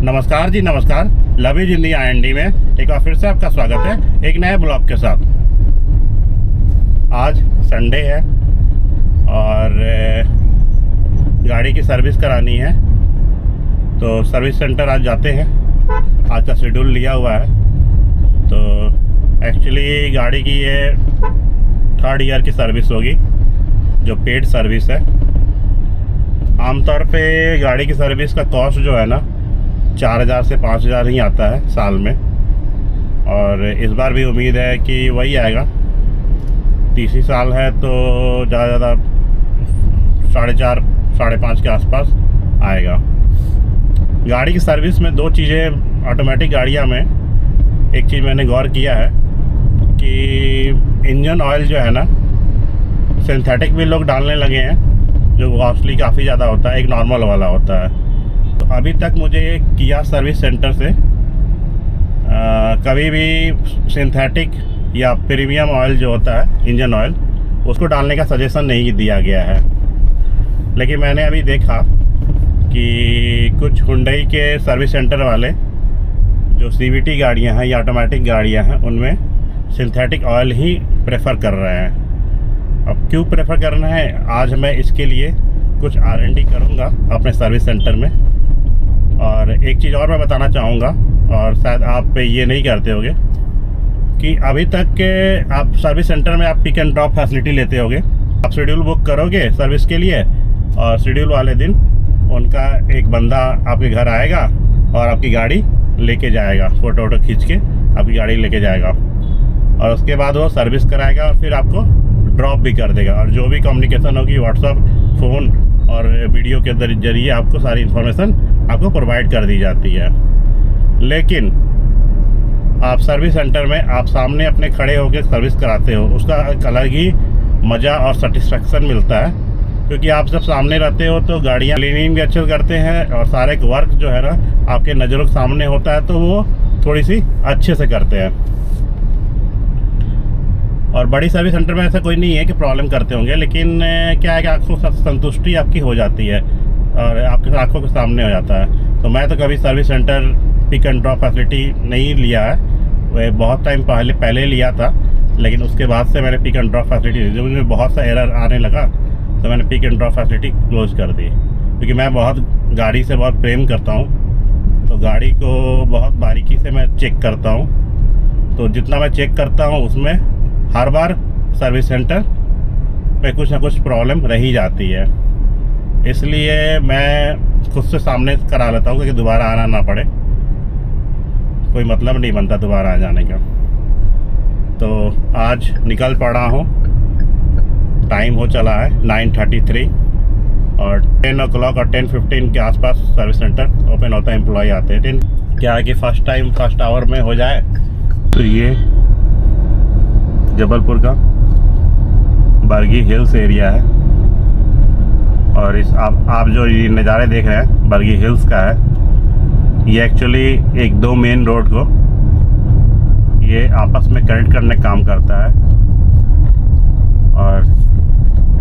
नमस्कार जी, नमस्कार। लवी जिंदगी IND में एक बार फिर से आपका स्वागत है एक नए ब्लॉग के साथ। आज संडे है और गाड़ी की सर्विस करानी है, तो सर्विस सेंटर आज जाते हैं। आज का शेड्यूल लिया हुआ है। तो एक्चुअली गाड़ी की ये 3rd ईयर की सर्विस होगी, जो पेड सर्विस है। आमतौर पे गाड़ी की सर्विस का कॉस्ट जो है ना 4000 से 5000 ही आता है साल में, और इस बार भी उम्मीद है कि वही आएगा। तीसरी साल है तो ज़्यादा 4.5 साढ़े 5 के आसपास आएगा। गाड़ी की सर्विस में 2 चीज़ें ऑटोमेटिक गाड़ियाँ में, एक चीज़ मैंने गौर किया है कि इंजन ऑयल जो है ना सिंथेटिक भी लोग डालने लगे हैं, जो कॉस्टली काफ़ी ज़्यादा होता है, एक नॉर्मल वाला होता है। तो अभी तक मुझे किया सर्विस सेंटर से कभी भी सिंथेटिक या प्रीमियम ऑयल जो होता है इंजन ऑयल, उसको डालने का सजेशन नहीं दिया गया है। लेकिन मैंने अभी देखा कि कुछ हुंडई के सर्विस सेंटर वाले जो CVT गाड़ियां हैं या ऑटोमेटिक गाड़ियां हैं, उनमें सिंथेटिक ऑयल ही प्रेफर कर रहे हैं। अब क्यों प्रेफर करना है, आज मैं इसके लिए कुछ R&D करूँगा अपने सर्विस सेंटर में। और एक चीज़ और मैं बताना चाहूँगा, और शायद आप ये नहीं करते होगे, कि अभी तक के आप सर्विस सेंटर में आप पिक एंड ड्रॉप फैसिलिटी लेते होगे। आप शेड्यूल बुक करोगे सर्विस के लिए, और शेड्यूल वाले दिन उनका एक बंदा आपके घर आएगा और आपकी गाड़ी लेके जाएगा, फ़ोटो वोटो खींच के आपकी गाड़ी लेके जाएगा, और उसके बाद वो सर्विस कराएगा और फिर आपको ड्रॉप भी कर देगा। और जो भी कम्युनिकेशन होगी व्हाट्सअप, फ़ोन और वीडियो के जरिए आपको सारी इन्फॉर्मेशन आपको प्रोवाइड कर दी जाती है। लेकिन आप सर्विस सेंटर में आप सामने अपने खड़े होकर सर्विस कराते हो, उसका एक अलग ही मज़ा और सेटिस्फेक्शन मिलता है, क्योंकि आप जब सामने रहते हो तो गाड़ियाँ क्लीनिंग भी अच्छे से करते हैं, और सारे वर्क जो है ना आपके नज़रों के सामने होता है, तो वो थोड़ी सी अच्छे से करते हैं। और बड़ी सर्विस सेंटर में ऐसा कोई नहीं है कि प्रॉब्लम करते होंगे, लेकिन क्या है कि आँखों से संतुष्टि आपकी हो जाती है और आपके आंखों के सामने हो जाता है। तो मैं तो कभी service centre pick and drop facility नहीं लिया है, वह बहुत टाइम पहले लिया था, लेकिन उसके बाद से मैंने पिक एंड ड्रॉप फैसिलिटी, जब मुझे बहुत सा एरर आने लगा तो मैंने pick and drop facility close कर दी। क्योंकि मैं बहुत गाड़ी से बहुत प्रेम करता हूँ, तो गाड़ी को बहुत बारीकी से मैं चेक करता हूँ। तो जितना मैं चेक करता हूँ उसमें हर बार सर्विस सेंटर पे कुछ ना कुछ प्रॉब्लम रही जाती है, इसलिए मैं खुद से सामने करा लेता हूँ कि दोबारा आना ना पड़े। कोई मतलब नहीं बनता दोबारा आ जाने का। तो आज निकल पड़ा हूँ, टाइम हो चला है 9:33, और 10 o'clock और 10:15 के आसपास सर्विस सेंटर ओपन होता है, एम्प्लॉय आते हैं। क्या है कि फर्स्ट आवर में हो जाए। तो ये जबलपुर का बरगी हिल्स एरिया है, और इस आप जो ये नज़ारे देख रहे हैं बरगी हिल्स का है। ये एक्चुअली एक 2 मेन रोड को ये आपस में कनेक्ट करने का काम करता है, और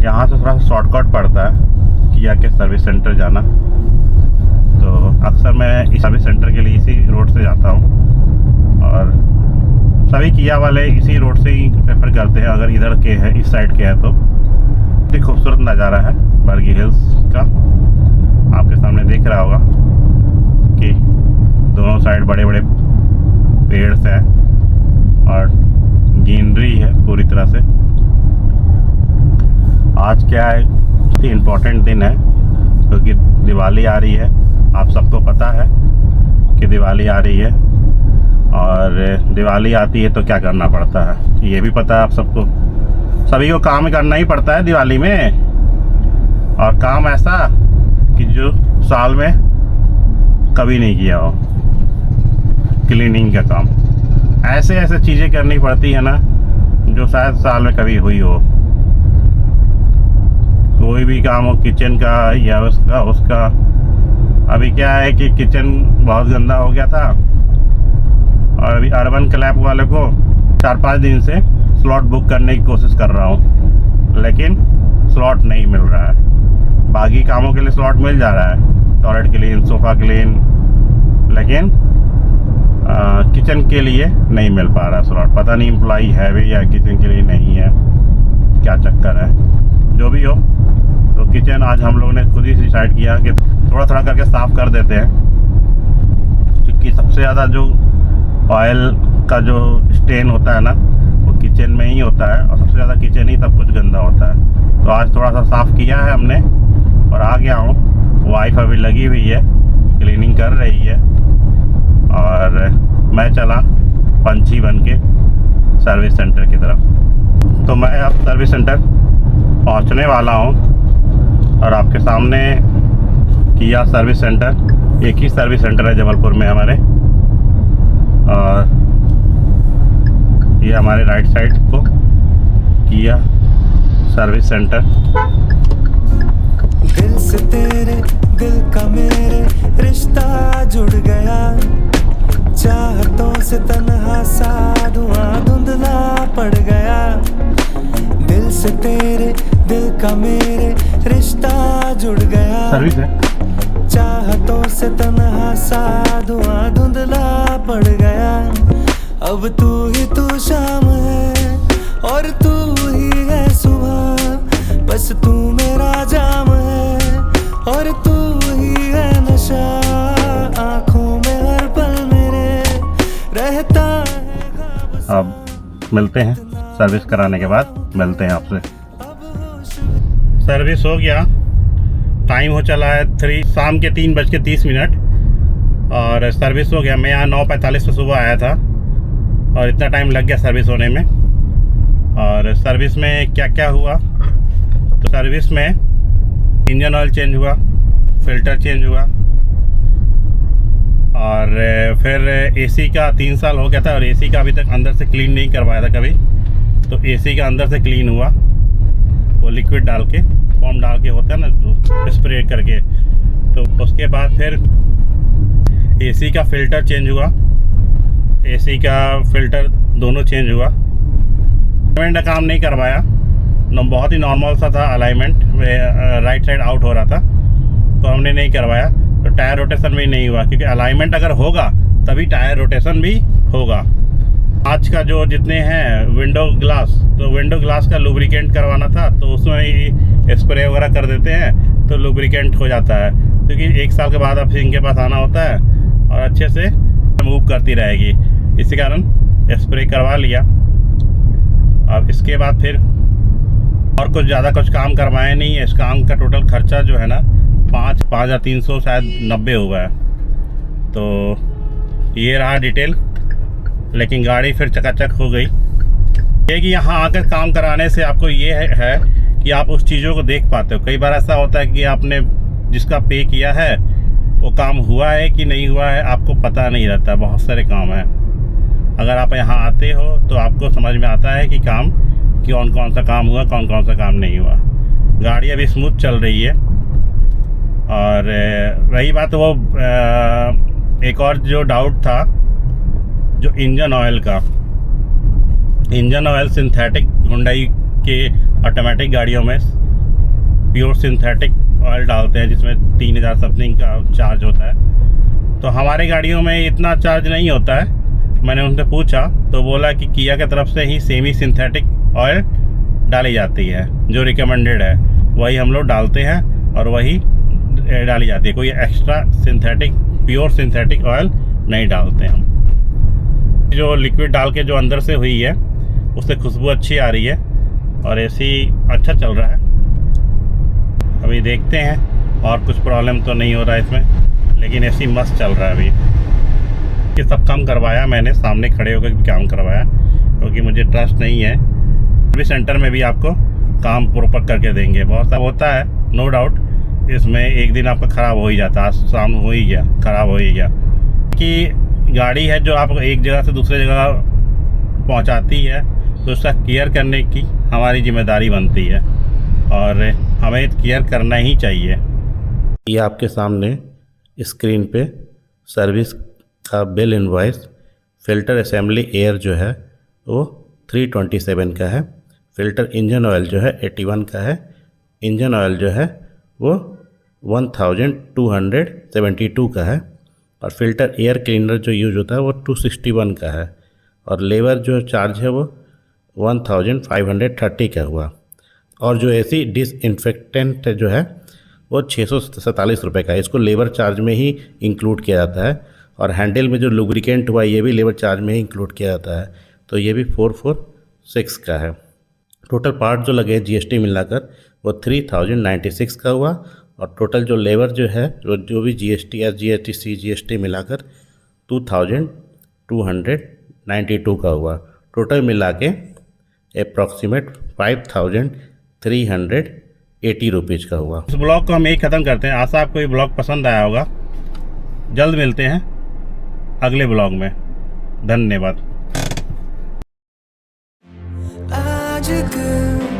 यहाँ से थोड़ा शॉर्टकट पड़ता है किया के सर्विस सेंटर जाना। तो अक्सर मैं इस सर्विस सेंटर के लिए इसी रोड से जाता हूँ, और सभी किया वाले इसी रोड से ही प्रेफर करते हैं अगर इधर के है, इस साइड के है। तो बहुत खूबसूरत नज़ारा है बरगी हिल्स का, आपके सामने देख रहा होगा कि दोनों साइड बड़े बड़े पेड़ हैं और ग्रीनरी है पूरी तरह से। आज क्या है, इम्पोर्टेंट दिन है, क्योंकि दिवाली आ रही है। आप सबको पता है कि दिवाली आ रही है, और दिवाली आती है तो क्या करना पड़ता है ये भी पता है आप सबको। सभी को काम करना ही पड़ता है दिवाली में, और काम ऐसा कि जो साल में कभी नहीं किया हो, क्लीनिंग का काम। ऐसे चीज़ें करनी पड़ती है ना जो शायद साल में कभी हुई हो। कोई भी काम हो, किचन का या उसका। अभी क्या है कि किचन बहुत गंदा हो गया था, और अभी अर्बन क्लैप वाले को 4-5 दिन से स्लॉट बुक करने की कोशिश कर रहा हूँ, लेकिन स्लॉट नहीं मिल रहा है। बाकी कामों के लिए स्लॉट मिल जा रहा है, टॉयलेट क्लीन, सोफ़ा क्लीन, लेकिन किचन के लिए नहीं मिल पा रहा स्लॉट। पता नहीं एम्प्लॉई है भी या किचन के लिए नहीं है, क्या चक्कर है। जो भी हो, तो किचन आज हम लोगों ने खुद ही डिसाइड किया कि थोड़ा थोड़ा करके साफ़ कर देते हैं, क्योंकि सबसे ज़्यादा जो ऑयल का जो स्टेन होता है ना, वो किचन में ही होता है, और सबसे ज़्यादा किचन ही सब कुछ गंदा होता है। तो आज थोड़ा सा साफ़ किया है हमने और आ गया हूँ। वाइफ अभी लगी हुई है, क्लीनिंग कर रही है, और मैं चला पंछी बन के सर्विस सेंटर की तरफ। तो मैं अब सर्विस सेंटर पहुंचने वाला हूं, और आपके सामने किया सर्विस सेंटर, एक ही सर्विस सेंटर है जबलपुर में हमारे, और ये हमारे राइट साइड को किया सर्विस सेंटर। दिल से तेरे दिल का मेरे रिश्ता जुड़ गया, चाहतों से तन्हा सा धुआं धुंधला पड़ गया। दिल से तेरे दिल का मेरे रिश्ता जुड़ गया, सर्विस है। चाहतों से तन्हा सा धुआं धुंधला पड़ गया। अब तू ही तू शाम है और तू ही है सुबह, बस तू मेरा जाम है और तू ही है नशा, आँखों में हर पल मेरे रहता है। अब मिलते हैं, सर्विस कराने के बाद मिलते हैं आपसे। सर्विस हो गया, टाइम हो चला है शाम के 3:30, और सर्विस हो गया। मैं यहाँ 9:45 पे सुबह आया था, और इतना टाइम लग गया सर्विस होने में। और सर्विस में क्या क्या हुआ, तो सर्विस में इंजन ऑयल चेंज हुआ, फिल्टर चेंज हुआ, और फिर एसी का 3 साल हो गया था, और एसी का अभी तक अंदर से क्लीन नहीं करवाया था कभी। तो एसी का अंदर से क्लीन हुआ, वो लिक्विड डाल के, फॉर्म डाल के होता है ना, तो स्प्रे करके। तो उसके बाद फिर एसी का फ़िल्टर चेंज हुआ, एसी का फ़िल्टर दोनों चेंज हुआ। अलाइनमेंट का काम नहीं करवाया, बहुत ही नॉर्मल सा था अलाइनमेंट, राइट साइड आउट हो रहा था, तो हमने नहीं करवाया। तो टायर रोटेशन भी नहीं हुआ, क्योंकि अलाइनमेंट अगर होगा तभी टायर रोटेशन भी होगा। आज का जो जितने हैं विंडो ग्लास, तो विंडो ग्लास का लुब्रिकेंट करवाना था, तो उसमें ही स्प्रे वगैरह कर देते हैं तो लुब्रिकेंट हो जाता है, क्योंकि 1 साल के बाद अब इनके पास आना होता है और अच्छे से मूव करती रहेगी, इसी कारण स्प्रे करवा लिया। अब इसके बाद फिर और कुछ ज़्यादा कुछ काम करवाए नहीं है। इस काम का टोटल खर्चा जो है ना 5,300 शायद 90 हुआ है। तो ये रहा डिटेल, लेकिन गाड़ी फिर चकाचक हो गई। ये कि यहाँ आकर काम कराने से आपको ये है कि आप उस चीज़ों को देख पाते हो। कई बार ऐसा होता है कि आपने जिसका पे किया है वो काम हुआ है कि नहीं हुआ है आपको पता नहीं रहता, बहुत सारे काम हैं। अगर आप यहाँ आते हो तो आपको समझ में आता है कि काम कौन कौन सा काम हुआ, कौन कौन सा काम नहीं हुआ। गाड़ी अभी स्मूथ चल रही है। और रही बात वो एक और जो डाउट था, जो इंजन ऑयल का, इंजन ऑयल सिंथेटिक हुंडई के ऑटोमेटिक गाड़ियों में प्योर सिंथेटिक ऑयल डालते हैं, जिसमें 3,000 समथिंग का चार्ज होता है। तो हमारे गाड़ियों में इतना चार्ज नहीं होता है। मैंने उनसे पूछा तो बोला कि किया की तरफ से ही सेमी सिंथेटिक ऑयल डाली जाती है, जो रिकमेंडेड है वही हम लोग डालते हैं और वही डाली जाती है। कोई extra synthetic pure synthetic oil नहीं डालते हम। जो लिक्विड डाल के जो अंदर से हुई है उससे खुशबू अच्छी आ रही है और एसी अच्छा चल रहा है। अभी देखते हैं और कुछ प्रॉब्लम तो नहीं हो रहा है इसमें, लेकिन एसी मस्त चल रहा है। अभी ये सब काम करवाया मैंने, सामने खड़े होकर भी काम करवाया, क्योंकि मुझे ट्रस्ट नहीं है। सर्विस सेंटर में भी आपको काम प्रॉपर करके देंगे। बहुत सब होता है नो डाउट, इसमें एक दिन आपका ख़राब हो ही जाता है। आज शाम हो ही गया, ख़राब हो ही गया। कि गाड़ी है जो आपको एक जगह से दूसरे जगह पहुंचाती है, तो उसका केयर करने की हमारी जिम्मेदारी बनती है और हमें केयर करना ही चाहिए। ये आपके सामने स्क्रीन पे सर्विस का bill invoice, filter assembly air जो है वो 327 का है, फ़िल्टर इंजन ऑयल जो है 81 का है, इंजन ऑयल जो है वो 1272 का है, और फिल्टर एयर क्लीनर जो यूज होता है वो 261 का है, और लेबर जो चार्ज है वो 1530 का हुआ, और जो एसी डिसइंफेक्टेंट जो है वो 647 रुपये का है। इसको लेबर चार्ज में ही इंक्लूड किया जाता है, और हैंडल में जो लुब्रिकेंट हुआ ये भी लेबर चार्ज में ही इंक्लूड किया जाता है, तो ये भी 446 का है। टोटल पार्ट जो लगे जीएसटी मिलाकर वो 3096 का हुआ, और टोटल जो लेबर जो है जो भी जीएसटी SGST CGST मिलाकर 2292 का हुआ। टोटल मिला के अप्रॉक्सीमेट 5380 रुपीज़ का हुआ। इस ब्लॉग को हम यही ख़त्म करते हैं। आशा आपको ये ब्लॉग पसंद आया होगा। जल्द मिलते हैं अगले ब्लॉग में। धन्यवाद। आजकल